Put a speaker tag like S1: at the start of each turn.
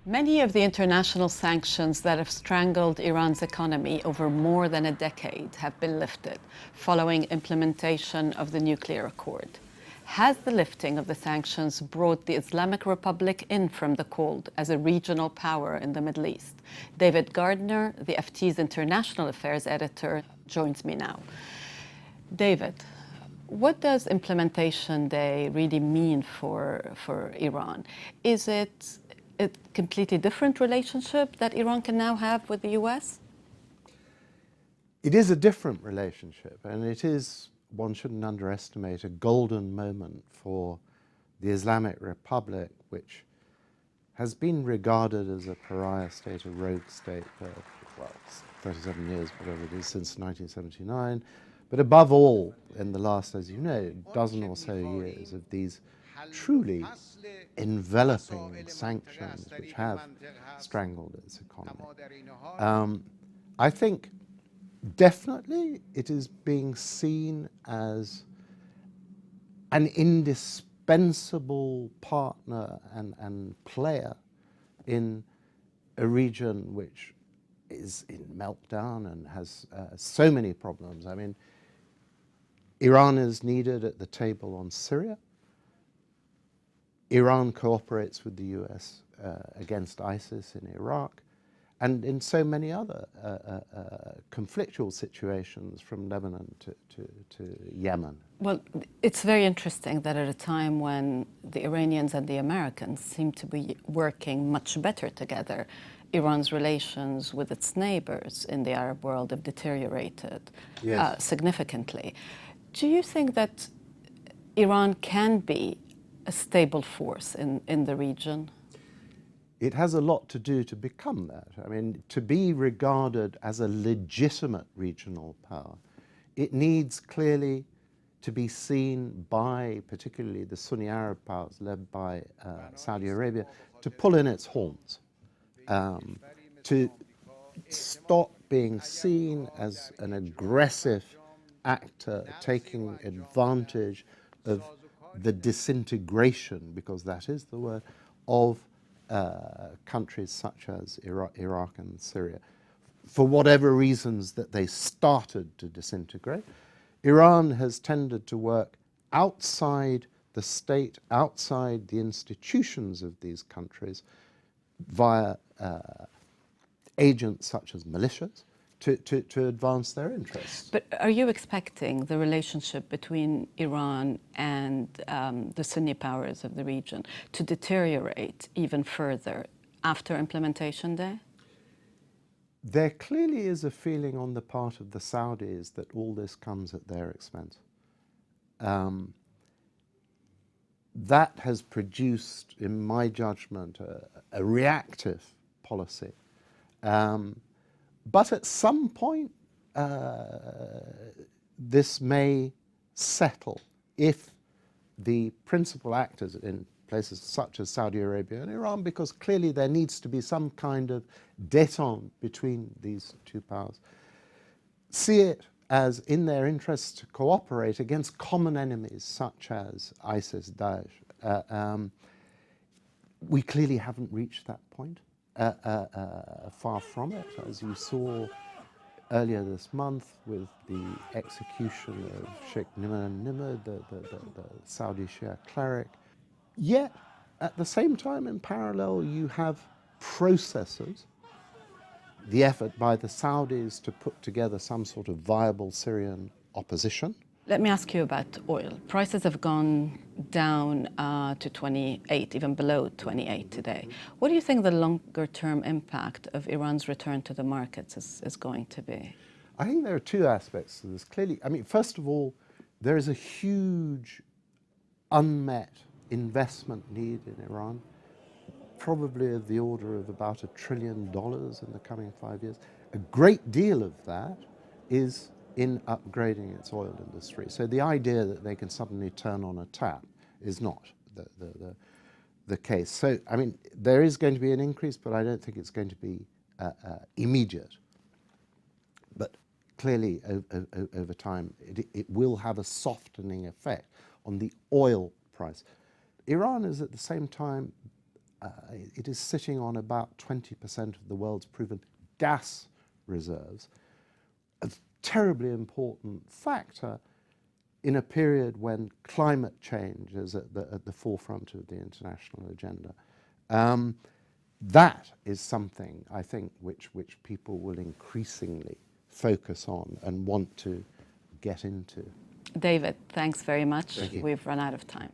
S1: Many of the international sanctions that have strangled Iran's economy over more than a decade have been lifted following implementation of the nuclear accord. Has the lifting of the sanctions brought the Islamic Republic in from the cold as a regional power in the Middle East? David Gardner, the FT's international affairs editor, joins me now. David, what does Implementation Day really mean for Iran? Is it a completely different relationship that Iran can now have with the US?
S2: It is a different relationship, and it is, one shouldn't underestimate, a golden moment for the Islamic Republic, which has been regarded as a pariah state, a rogue state, well, 37 years, whatever it is, since 1979. But above all, in the last, as you know, dozen or so years of these truly enveloping sanctions which have strangled its economy. I think definitely it is being seen as an indispensable partner and player in a region which is in meltdown and has so many problems. I mean, Iran is needed at the table on Syria. Iran cooperates with the US against ISIS in Iraq, and in so many other conflictual situations from Lebanon to Yemen.
S1: Well, it's very interesting that at a time when the Iranians and the Americans seem to be working much better together, Iran's relations with its neighbors in the Arab world have deteriorated significantly. Do you think that Iran can be a stable force in the region?
S2: It has a lot to do to become that. I mean, to be regarded as a legitimate regional power, it needs clearly to be seen by particularly the Sunni Arab powers led by Saudi Arabia to pull in its horns, to stop being seen as an aggressive actor taking advantage of the disintegration, because that is the word, of countries such as Iraq and Syria. For whatever reasons that they started to disintegrate, Iran has tended to work outside the state, outside the institutions of these countries, via agents such as militias, to advance their interests.
S1: But are you expecting the relationship between Iran and the Sunni powers of the region to deteriorate even further after Implementation Day?
S2: There clearly is a feeling on the part of the Saudis that all this comes at their expense. That has produced, in my judgment, a reactive policy. But at some point, this may settle if the principal actors in places such as Saudi Arabia and Iran, because clearly there needs to be some kind of détente between these two powers, see it as in their interests to cooperate against common enemies such as ISIS, Daesh. We clearly haven't reached that point. Far from it, as you saw earlier this month with the execution of Sheikh Nimr, the Saudi Shia cleric. Yet, at the same time, in parallel, you have processes, the effort by the Saudis to put together some sort of viable Syrian opposition.
S1: Let me ask you about oil. Prices have gone down to 28, even below 28 today. What do you think the longer-term impact of Iran's return to the markets is going to be?
S2: I think there are two aspects to this. Clearly, I mean, first of all, there is a huge unmet investment need in Iran, probably of the order of about $1 trillion in the coming 5 years. A great deal of that is in upgrading its oil industry. So the idea that they can suddenly turn on a tap is not the case. So, I mean, there is going to be an increase, but I don't think it's going to be immediate. But clearly, over time, it will have a softening effect on the oil price. Iran is at the same time it is sitting on about 20% of the world's proven gas reserves, a terribly important factor in a period when climate change is at the forefront of the international agenda. That is something, I think, which people will increasingly focus on and want to get into.
S1: David, thanks very much.
S2: Thank you.
S1: We've run out of time.